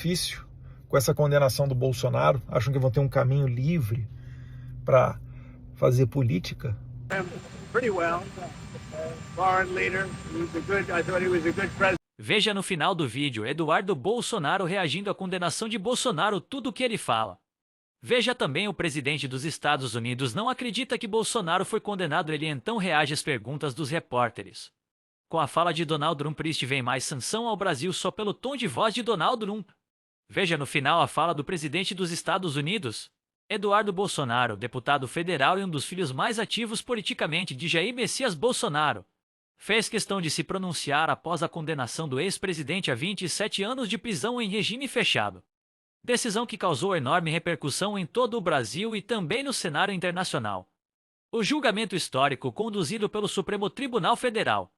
difícil com essa condenação do Bolsonaro? Acham que vão ter um caminho livre para fazer política? Veja no final do vídeo Eduardo Bolsonaro reagindo à condenação de Bolsonaro, tudo o que ele fala. Veja também o presidente dos Estados Unidos não acredita que Bolsonaro foi condenado, ele então reage às perguntas dos repórteres. Com a fala de Donald Trump, vem mais sanção ao Brasil só pelo tom de voz de Donald Trump. Veja no final a fala do presidente dos Estados Unidos, Eduardo Bolsonaro, deputado federal e um dos filhos mais ativos politicamente de Jair Messias Bolsonaro. Fez questão de se pronunciar após a condenação do ex-presidente a 27 anos de prisão em regime fechado. Decisão que causou enorme repercussão em todo o Brasil e também no cenário internacional. O julgamento histórico conduzido pelo Supremo Tribunal Federal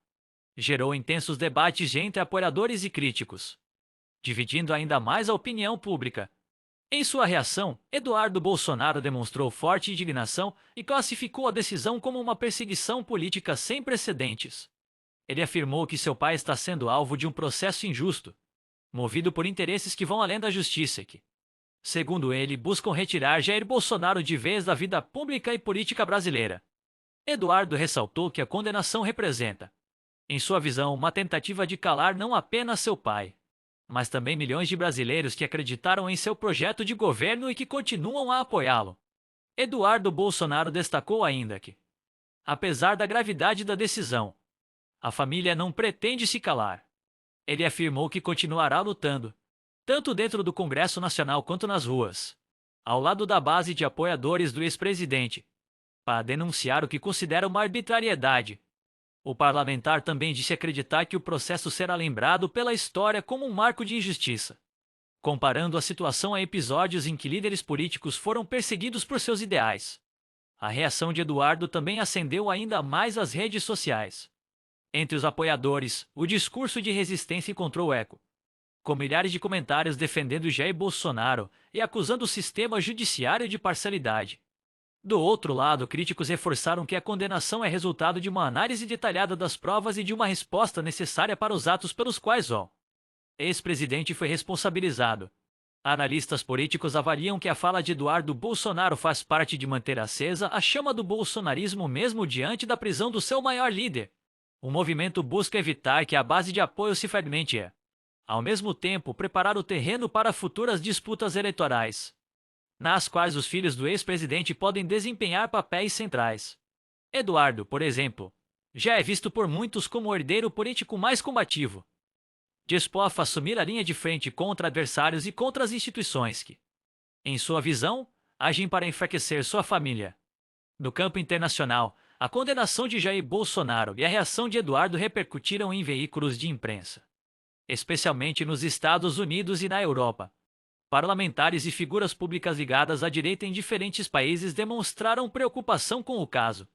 gerou intensos debates entre apoiadores e críticos, dividindo ainda mais a opinião pública. Em sua reação, Eduardo Bolsonaro demonstrou forte indignação e classificou a decisão como uma perseguição política sem precedentes. Ele afirmou que seu pai está sendo alvo de um processo injusto, movido por interesses que vão além da justiça e que, segundo ele, buscam retirar Jair Bolsonaro de vez da vida pública e política brasileira. Eduardo ressaltou que a condenação representa, em sua visão, uma tentativa de calar não apenas seu pai, mas também milhões de brasileiros que acreditaram em seu projeto de governo e que continuam a apoiá-lo. Eduardo Bolsonaro destacou ainda que, apesar da gravidade da decisão, a família não pretende se calar. Ele afirmou que continuará lutando, tanto dentro do Congresso Nacional quanto nas ruas, ao lado da base de apoiadores do ex-presidente, para denunciar o que considera uma arbitrariedade. O parlamentar também disse acreditar que o processo será lembrado pela história como um marco de injustiça, comparando a situação a episódios em que líderes políticos foram perseguidos por seus ideais. A reação de Eduardo também acendeu ainda mais as redes sociais. Entre os apoiadores, o discurso de resistência encontrou eco, com milhares de comentários defendendo Jair Bolsonaro e acusando o sistema judiciário de parcialidade. Do outro lado, críticos reforçaram que a condenação é resultado de uma análise detalhada das provas e de uma resposta necessária para os atos pelos quais o ex-presidente foi responsabilizado. Analistas políticos avaliam que a fala de Eduardo Bolsonaro faz parte de manter acesa a chama do bolsonarismo mesmo diante da prisão do seu maior líder. O movimento busca evitar que a base de apoio se fragmente e, ao mesmo tempo, preparar o terreno para futuras disputas eleitorais, nas quais os filhos do ex-presidente podem desempenhar papéis centrais. Eduardo, por exemplo, já é visto por muitos como o herdeiro político mais combativo, disposto a assumir a linha de frente contra adversários e contra as instituições que, em sua visão, agem para enfraquecer sua família. No campo internacional, a condenação de Jair Bolsonaro e a reação de Eduardo repercutiram em veículos de imprensa, especialmente nos Estados Unidos e na Europa. Parlamentares e figuras públicas ligadas à direita em diferentes países demonstraram preocupação com o caso,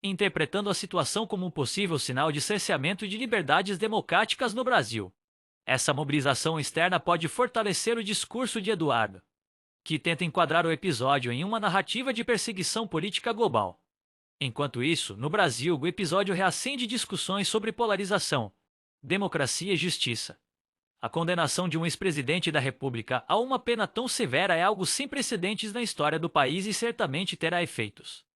interpretando a situação como um possível sinal de cerceamento de liberdades democráticas no Brasil. Essa mobilização externa pode fortalecer o discurso de Eduardo, que tenta enquadrar o episódio em uma narrativa de perseguição política global. Enquanto isso, no Brasil, o episódio reacende discussões sobre polarização, democracia e justiça. A condenação de um ex-presidente da República a uma pena tão severa é algo sem precedentes na história do país e certamente terá efeitos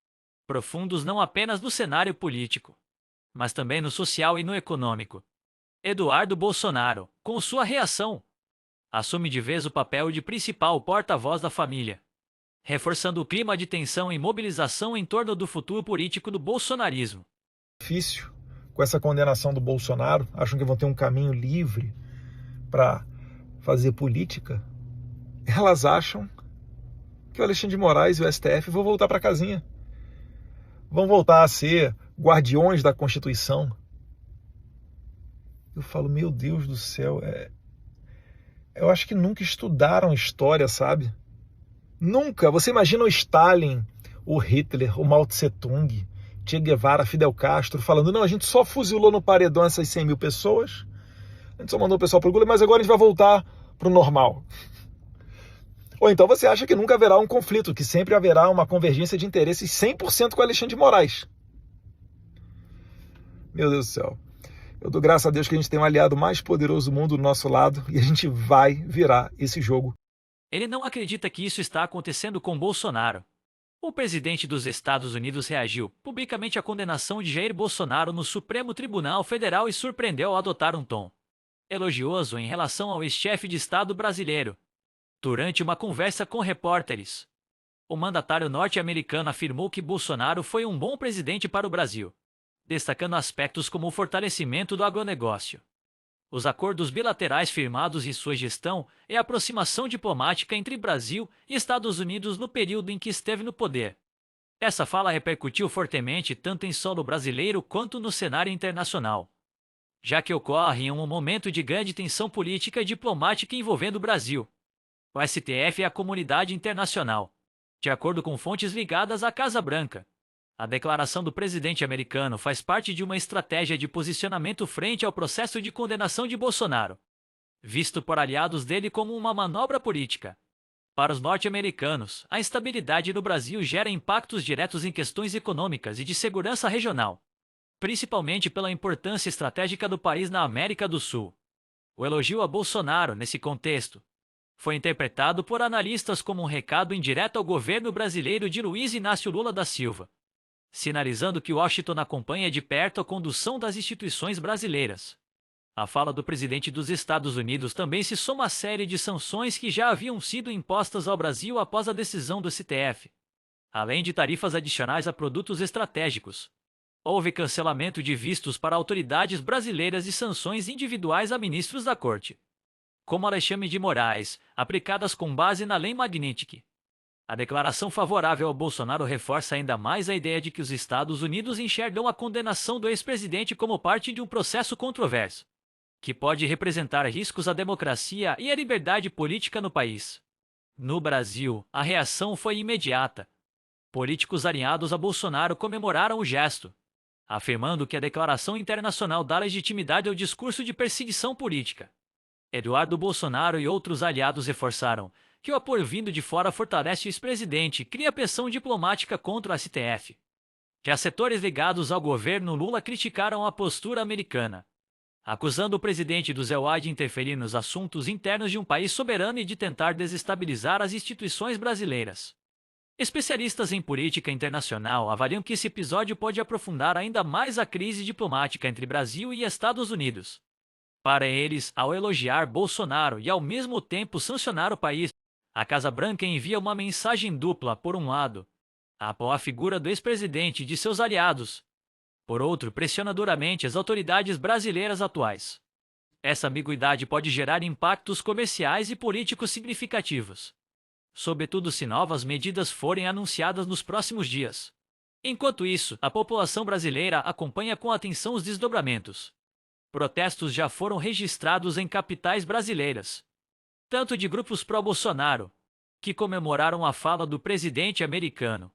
profundos não apenas no cenário político, mas também no social e no econômico. Eduardo Bolsonaro, com sua reação, assume de vez o papel de principal porta-voz da família, reforçando o clima de tensão e mobilização em torno do futuro político do bolsonarismo. Difícil com essa condenação do Bolsonaro? Acham que vão ter um caminho livre para fazer política? Elas acham que o Alexandre de Moraes e o STF vão voltar para casinha. Vão voltar a ser guardiões da Constituição. Eu falo, meu Deus do céu, eu acho que nunca estudaram história, sabe? Nunca. Você imagina o Stalin, o Hitler, o Mao Tse Tung, Che Guevara, Fidel Castro, falando, não, a gente só fuzilou no paredão essas 100 mil pessoas, a gente só mandou o pessoal pro Gula, mas agora a gente vai voltar pro normal. Ou então você acha que nunca haverá um conflito, que sempre haverá uma convergência de interesses 100% com Alexandre de Moraes. Meu Deus do céu. Eu dou graças a Deus que a gente tem um aliado mais poderoso do mundo do nosso lado e a gente vai virar esse jogo. Ele não acredita que isso está acontecendo com Bolsonaro. O presidente dos Estados Unidos reagiu publicamente à condenação de Jair Bolsonaro no Supremo Tribunal Federal e surpreendeu ao adotar um tom elogioso em relação ao ex-chefe de Estado brasileiro. Durante uma conversa com repórteres, o mandatário norte-americano afirmou que Bolsonaro foi um bom presidente para o Brasil, destacando aspectos como o fortalecimento do agronegócio, os acordos bilaterais firmados em sua gestão e a aproximação diplomática entre Brasil e Estados Unidos no período em que esteve no poder. Essa fala repercutiu fortemente tanto em solo brasileiro quanto no cenário internacional, já que ocorre em um momento de grande tensão política e diplomática envolvendo o Brasil, o STF e a comunidade internacional. De acordo com fontes ligadas à Casa Branca, a declaração do presidente americano faz parte de uma estratégia de posicionamento frente ao processo de condenação de Bolsonaro, visto por aliados dele como uma manobra política. Para os norte-americanos, a instabilidade no Brasil gera impactos diretos em questões econômicas e de segurança regional, principalmente pela importância estratégica do país na América do Sul. O elogio a Bolsonaro, nesse contexto, foi interpretado por analistas como um recado indireto ao governo brasileiro de Luiz Inácio Lula da Silva, sinalizando que Washington acompanha de perto a condução das instituições brasileiras. A fala do presidente dos Estados Unidos também se soma à série de sanções que já haviam sido impostas ao Brasil após a decisão do STF, além de tarifas adicionais a produtos estratégicos. Houve cancelamento de vistos para autoridades brasileiras e sanções individuais a ministros da Corte, como Alexandre de Moraes, aplicadas com base na Lei Magnitsky. A declaração favorável ao Bolsonaro reforça ainda mais a ideia de que os Estados Unidos enxergam a condenação do ex-presidente como parte de um processo controverso, que pode representar riscos à democracia e à liberdade política no país. No Brasil, a reação foi imediata. Políticos alinhados a Bolsonaro comemoraram o gesto, afirmando que a declaração internacional dá legitimidade ao discurso de perseguição política. Eduardo Bolsonaro e outros aliados reforçaram que o apoio vindo de fora fortalece o ex-presidente e cria pressão diplomática contra o STF. Já setores ligados ao governo Lula criticaram a postura americana, acusando o presidente do ZEUA de interferir nos assuntos internos de um país soberano e de tentar desestabilizar as instituições brasileiras. Especialistas em política internacional avaliam que esse episódio pode aprofundar ainda mais a crise diplomática entre Brasil e Estados Unidos. Para eles, ao elogiar Bolsonaro e ao mesmo tempo sancionar o país, a Casa Branca envia uma mensagem dupla. Por um lado, apoia a figura do ex-presidente e de seus aliados. Por outro, pressiona duramente as autoridades brasileiras atuais. Essa ambiguidade pode gerar impactos comerciais e políticos significativos, sobretudo se novas medidas forem anunciadas nos próximos dias. Enquanto isso, a população brasileira acompanha com atenção os desdobramentos. Protestos já foram registrados em capitais brasileiras, tanto de grupos pró-Bolsonaro, que comemoraram a fala do presidente americano,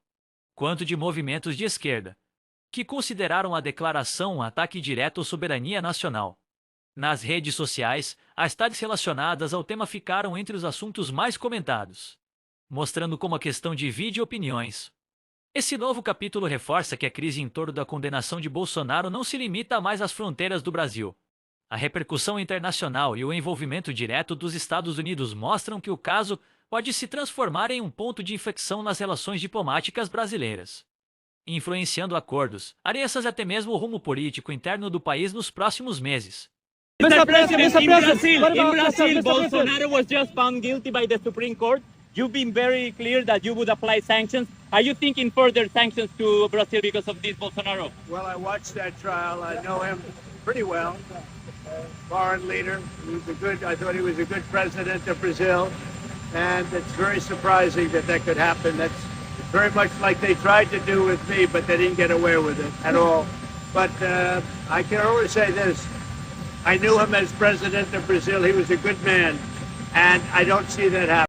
quanto de movimentos de esquerda, que consideraram a declaração um ataque direto à soberania nacional. Nas redes sociais, as tags relacionadas ao tema ficaram entre os assuntos mais comentados, mostrando como a questão divide opiniões. Esse novo capítulo reforça que a crise em torno da condenação de Bolsonaro não se limita mais às fronteiras do Brasil. A repercussão internacional e o envolvimento direto dos Estados Unidos mostram que o caso pode se transformar em um ponto de inflexão nas relações diplomáticas brasileiras, influenciando acordos, alianças e até mesmo o rumo político interno do país nos próximos meses. Mr. President, in Brazil, Bolsonaro was just found guilty by the Supreme Court. You've been very clear that you would apply sanctions. Are you thinking further sanctions to Brazil because of this, Bolsonaro? Well, I watched that trial. I know him pretty well. Foreign leader. I thought he was a good president of Brazil. And it's very surprising that that could happen. That's very much like they tried to do with me, but they didn't get away with it at all. But I can only say this. I knew him as president of Brazil. He was a good man. And I don't see that happen.